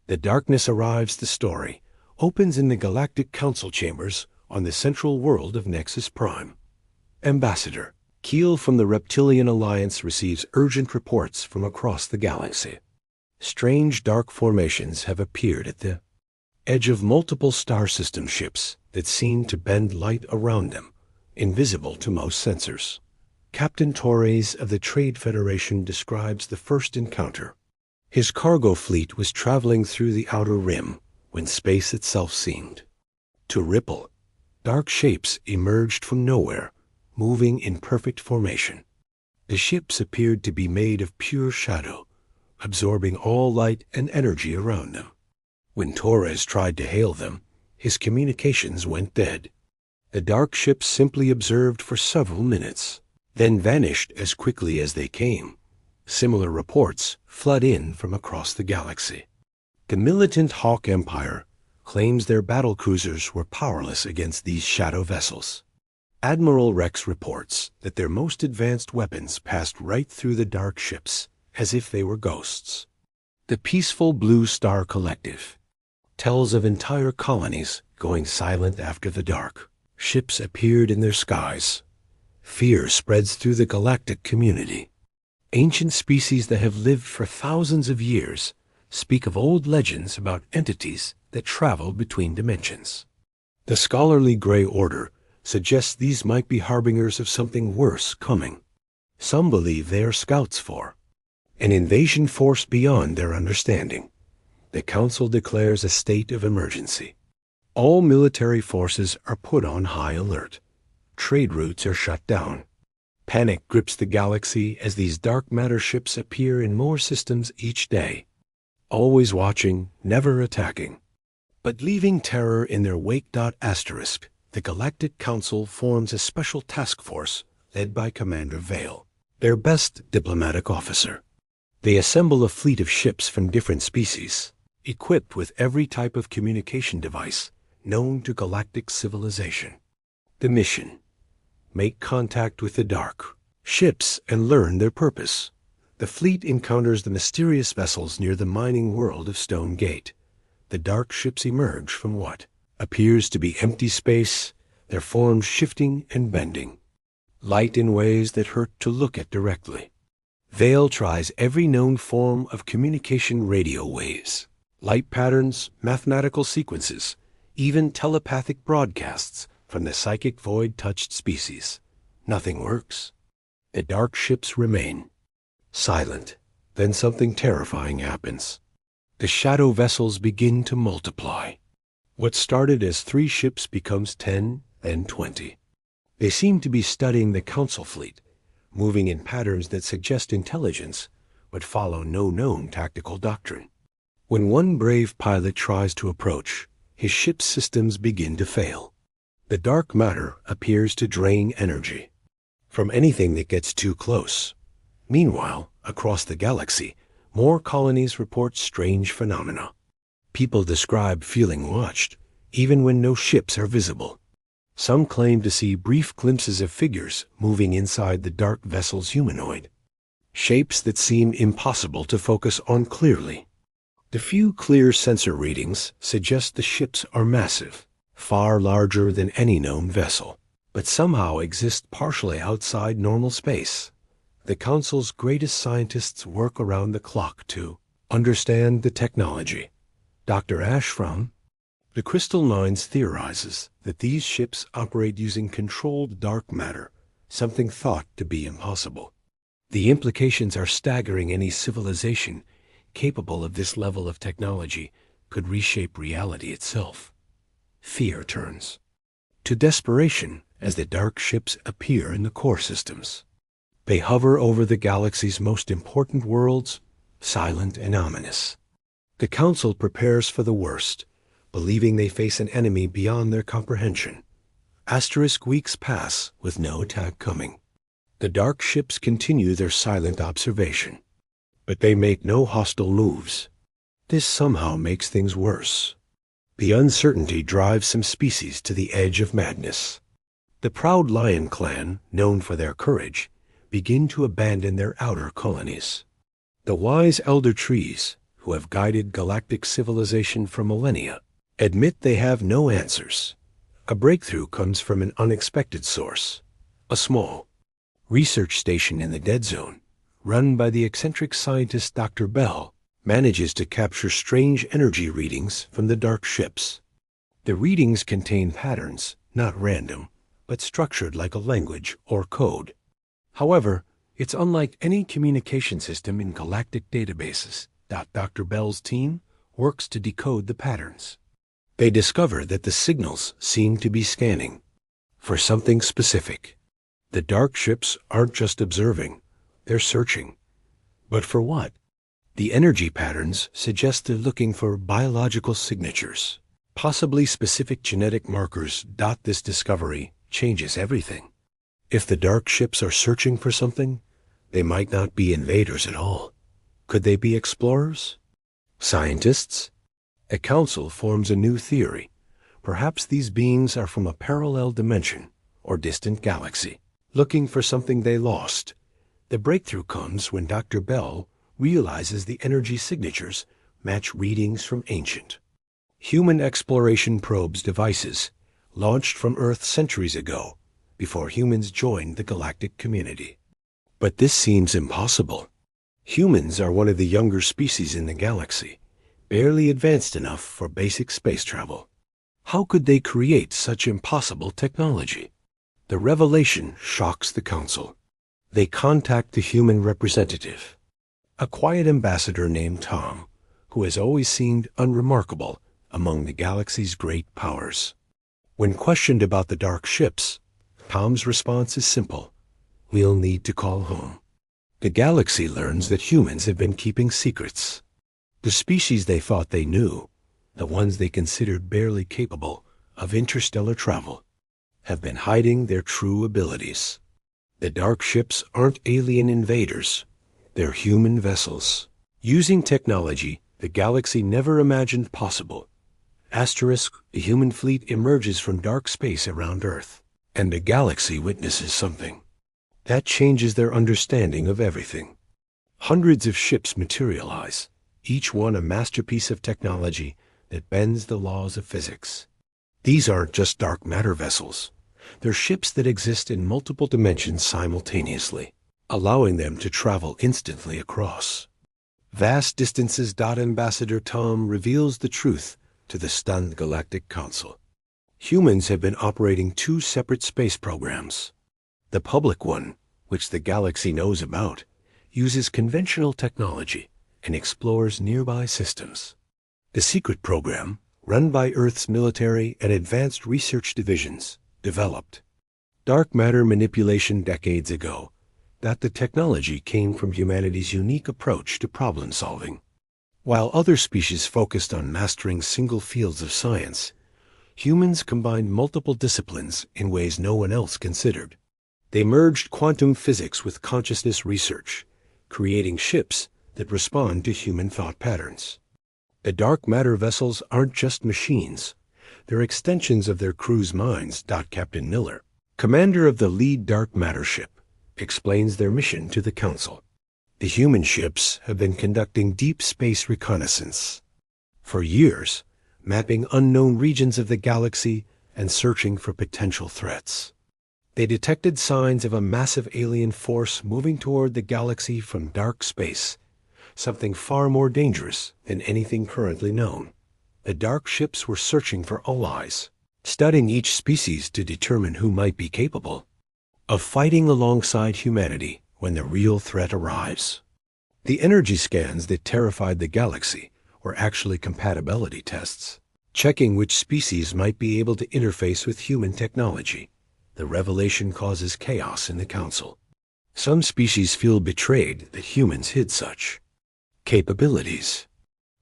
The darkness arrives. The story opens in the Galactic Council chambers on the central world of Nexus Prime. Ambassador Keel from the Reptilian Alliance receives urgent reports from across the galaxy. Strange dark formations have appeared at the edge of multiple star system ships that seem to bend light around them, invisible to most sensors. Captain Torres of the Trade Federation describes the first encounter. His cargo fleet was traveling through the outer rim when space itself seemed to ripple. Dark shapes emerged from nowhere, moving in perfect formation. The ships appeared to be made of pure shadow, absorbing all light and energy around them. When Torres tried to hail them, his communications went dead. The dark ships simply observed for several minutes, then vanished as quickly as they came. Similar reports flood in from across the galaxy. The militant Hawk Empire claims their battlecruisers were powerless against these shadow vessels. Admiral Rex reports that their most advanced weapons passed right through the dark ships, as if they were ghosts. The peaceful Blue Star Collective tells of entire colonies going silent after the dark. Ships appeared in their skies. Fear spreads through the galactic community. Ancient species that have lived for thousands of years speak of old legends about entities that travel between dimensions. The scholarly Gray Order suggests these might be harbingers of something worse coming. Some believe they are scouts for an invasion force beyond their understanding. The Council declares a state of emergency. All military forces are put on high alert. Trade routes are shut down. Panic grips the galaxy as these dark matter ships appear in more systems each day. Always watching, never attacking, but leaving terror in their wake. Asterisk, the Galactic Council forms a special task force led by Commander Vale, their best diplomatic officer. They assemble a fleet of ships from different species, equipped with every type of communication device known to galactic civilization. The mission: make contact with the dark ships and learn their purpose. The fleet encounters the mysterious vessels near the mining world of Stone Gate. The dark ships emerge from what appears to be empty space, their forms shifting and bending. Light in ways that hurt to look at directly. Vale tries every known form of communication: radio waves, light patterns, mathematical sequences, even telepathic broadcasts from the psychic void-touched species. Nothing works. The dark ships remain silent. Then something terrifying happens. The shadow vessels begin to multiply. What started as 3 ships becomes 10 and 20. They seem to be studying the Council fleet, moving in patterns that suggest intelligence but follow no known tactical doctrine. When one brave pilot tries to approach, his ship's systems begin to fail. The dark matter appears to drain energy from anything that gets too close. Meanwhile, across the galaxy, more colonies report strange phenomena. People describe feeling watched, even when no ships are visible. Some claim to see brief glimpses of figures moving inside the dark vessel's humanoid, shapes that seem impossible to focus on clearly. The few clear sensor readings suggest the ships are massive, far larger than any known vessel, but somehow exist partially outside normal space. The Council's greatest scientists work around the clock to understand the technology. Dr. Ash from the Crystal Nines theorizes that these ships operate using controlled dark matter, something thought to be impossible. The implications are staggering. Any civilization capable of this level of technology could reshape reality itself. Fear turns to desperation as the dark ships appear in the core systems. They hover over the galaxy's most important worlds, silent and ominous. The Council prepares for the worst, believing they face an enemy beyond their comprehension. Asterisk weeks pass with no attack coming. The dark ships continue their silent observation, but they make no hostile moves. This somehow makes things worse. The uncertainty drives some species to the edge of madness. The proud Lion Clan, known for their courage, begin to abandon their outer colonies. The wise elder trees, who have guided galactic civilization for millennia, admit they have no answers. A breakthrough comes from an unexpected source. A small research station in the Dead Zone, run by the eccentric scientist Dr. Bell, manages to capture strange energy readings from the dark ships. The readings contain patterns, not random, but structured like a language or code. However, it's unlike any communication system in galactic databases. Dr. Bell's team works to decode the patterns. They discover that the signals seem to be scanning for something specific. The dark ships aren't just observing, they're searching. But for what? The energy patterns suggest they're looking for biological signatures, possibly specific genetic markers. This discovery changes everything. If the dark ships are searching for something, they might not be invaders at all. Could they be explorers? Scientists? A council forms a new theory. Perhaps these beings are from a parallel dimension or distant galaxy, looking for something they lost. The breakthrough comes when Dr. Bell realizes the energy signatures match readings from ancient human exploration probes devices launched from Earth centuries ago, before humans joined the galactic community. But this seems impossible. Humans are one of the younger species in the galaxy, barely advanced enough for basic space travel. How could they create such impossible technology? The revelation shocks the council. They contact the human representative, a quiet ambassador named Tom, who has always seemed unremarkable among the galaxy's great powers. When questioned about the dark ships, Tom's response is simple: "We'll need to call home." The galaxy learns that humans have been keeping secrets. The species they thought they knew, the ones they considered barely capable of interstellar travel, have been hiding their true abilities. The dark ships aren't alien invaders. They're human vessels, using technology the galaxy never imagined possible. Asterisk, the human fleet emerges from dark space around Earth, and the galaxy witnesses something that changes their understanding of everything. Hundreds of ships materialize, each one a masterpiece of technology that bends the laws of physics. These aren't just dark matter vessels. They're ships that exist in multiple dimensions simultaneously, allowing them to travel instantly across vast distances. Ambassador Tom reveals the truth to the stunned Galactic Council. Humans have been operating two separate space programs. The public one, which the galaxy knows about, uses conventional technology and explores nearby systems. The secret program, run by Earth's military and advanced research divisions, developed dark matter manipulation decades ago. The technology came from humanity's unique approach to problem solving. While other species focused on mastering single fields of science, humans combined multiple disciplines in ways no one else considered. They merged quantum physics with consciousness research, creating ships that respond to human thought patterns. The dark matter vessels aren't just machines. They're extensions of their crew's minds. Captain Miller, commander of the lead dark matter ship, explains their mission to the council. The human ships have been conducting deep space reconnaissance for years, mapping unknown regions of the galaxy and searching for potential threats. They detected signs of a massive alien force moving toward the galaxy from dark space, something far more dangerous than anything currently known. The dark ships were searching for allies, studying each species to determine who might be capable of fighting alongside humanity when the real threat arrives. The energy scans that terrified the galaxy were actually compatibility tests, checking which species might be able to interface with human technology. The revelation causes chaos in the council. Some species feel betrayed that humans hid such capabilities.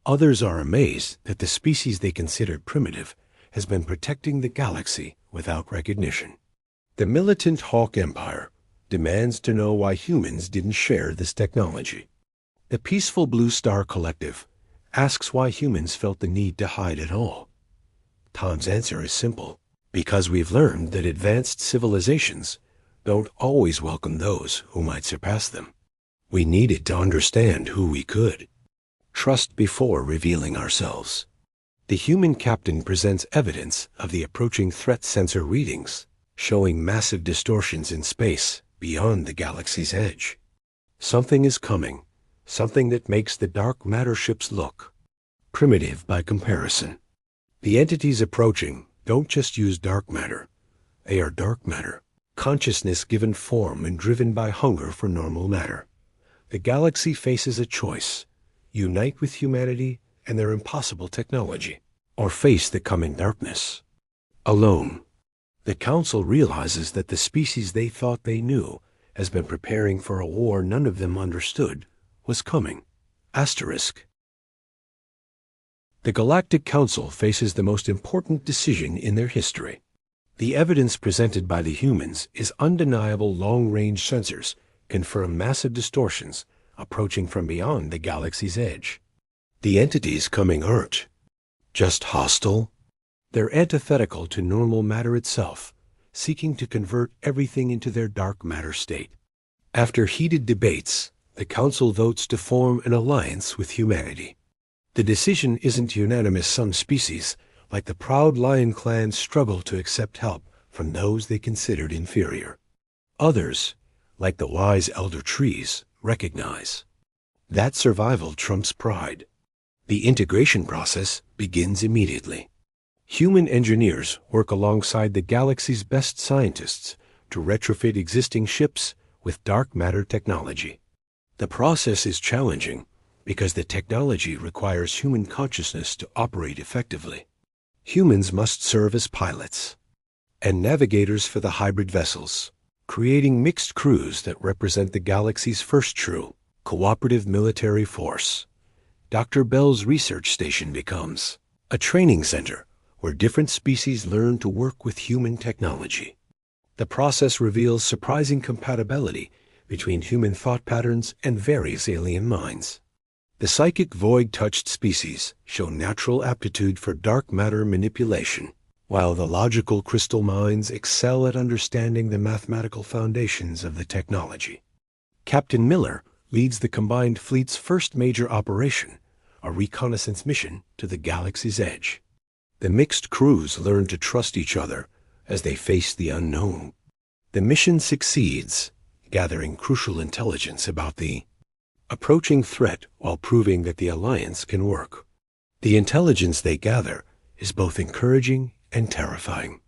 Others are amazed that the species they considered primitive has been protecting the galaxy without recognition. The militant Hawk Empire demands to know why humans didn't share this technology. The peaceful Blue Star Collective asks why humans felt the need to hide at all. Tom's answer is simple: because we've learned that advanced civilizations don't always welcome those who might surpass them. We needed to understand who we could. Trust before revealing ourselves. The human captain presents evidence of the approaching threat sensor readings, showing massive distortions in space beyond the galaxy's edge. Something is coming, something that makes the dark matter ships look primitive by comparison. The entities approaching don't just use dark matter. They are dark matter, consciousness given form and driven by hunger for normal matter. The galaxy faces a choice: unite with humanity and their impossible technology, or face the coming darkness alone. The Council realizes that the species they thought they knew has been preparing for a war none of them understood was coming. Asterisk. The Galactic Council faces the most important decision in their history. The evidence presented by the humans is undeniable. Long-range sensors confirm massive distortions approaching from beyond the galaxy's edge. The entities coming aren't just hostile. They're antithetical to normal matter itself, seeking to convert everything into their dark matter state. After heated debates, the Council votes to form an alliance with humanity. The decision isn't unanimous. Some species, like the proud Lion Clan, struggle to accept help from those they considered inferior. Others, like the wise elder trees, recognize that survival trumps pride. The integration process begins immediately. Human engineers work alongside the galaxy's best scientists to retrofit existing ships with dark matter technology. The process is challenging because the technology requires human consciousness to operate effectively. Humans must serve as pilots and navigators for the hybrid vessels, creating mixed crews that represent the galaxy's first true cooperative military force. Dr. Bell's research station becomes a training center where different species learn to work with human technology. The process reveals surprising compatibility between human thought patterns and various alien minds. The psychic void-touched species show natural aptitude for dark matter manipulation, while the logical crystal minds excel at understanding the mathematical foundations of the technology. Captain Miller leads the combined fleet's first major operation, a reconnaissance mission to the galaxy's edge. The mixed crews learn to trust each other as they face the unknown. The mission succeeds, gathering crucial intelligence about the approaching threat while proving that the alliance can work. The intelligence they gather is both encouraging and terrifying.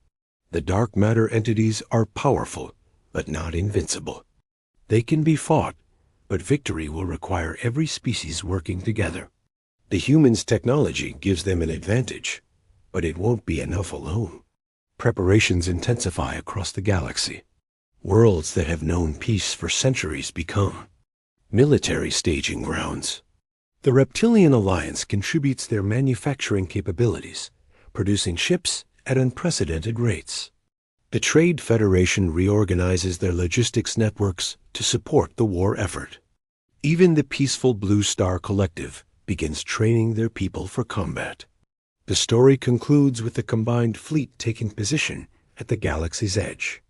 The dark matter entities are powerful, but not invincible. They can be fought, but victory will require every species working together. The humans' technology gives them an advantage, but it won't be enough alone. Preparations intensify across the galaxy. Worlds that have known peace for centuries become military staging grounds. The Reptilian Alliance contributes their manufacturing capabilities, producing ships at unprecedented rates. The Trade Federation reorganizes their logistics networks to support the war effort. Even the peaceful Blue Star Collective begins training their people for combat. The story concludes with the combined fleet taking position at the galaxy's edge.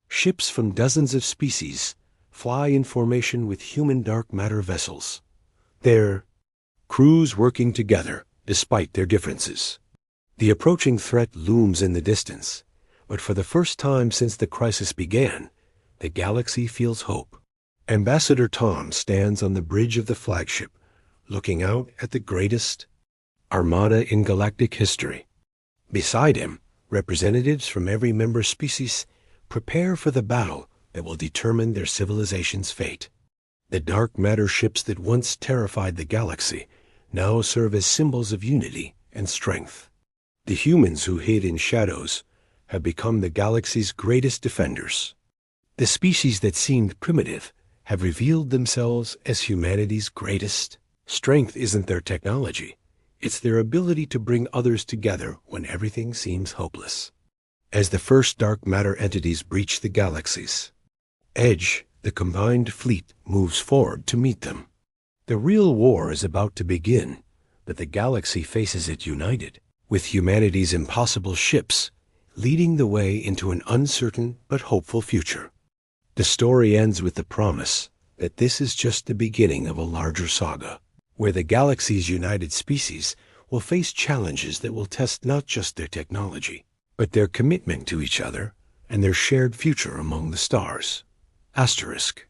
Ships from dozens of species fly in formation with human dark matter vessels, their crews working together despite their differences. The approaching threat looms in the distance, but for the first time since the crisis began, the galaxy feels hope. Ambassador Tom stands on the bridge of the flagship, looking out at the greatest armada in galactic history. Beside him, representatives from every member species prepare for the battle that will determine their civilization's fate. The dark matter ships that once terrified the galaxy now serve as symbols of unity and strength. The humans who hid in shadows have become the galaxy's greatest defenders. The species that seemed primitive have revealed themselves as humanity's greatest. Strength isn't their technology. It's their ability to bring others together when everything seems hopeless. As the first dark matter entities breach the galaxy's edge, the combined fleet moves forward to meet them. The real war is about to begin, but the galaxy faces it united, with humanity's impossible ships leading the way into an uncertain but hopeful future. The story ends with the promise that this is just the beginning of a larger saga. where the galaxy's united species will face challenges that will test not just their technology, but their commitment to each other and their shared future among the stars. Asterisk.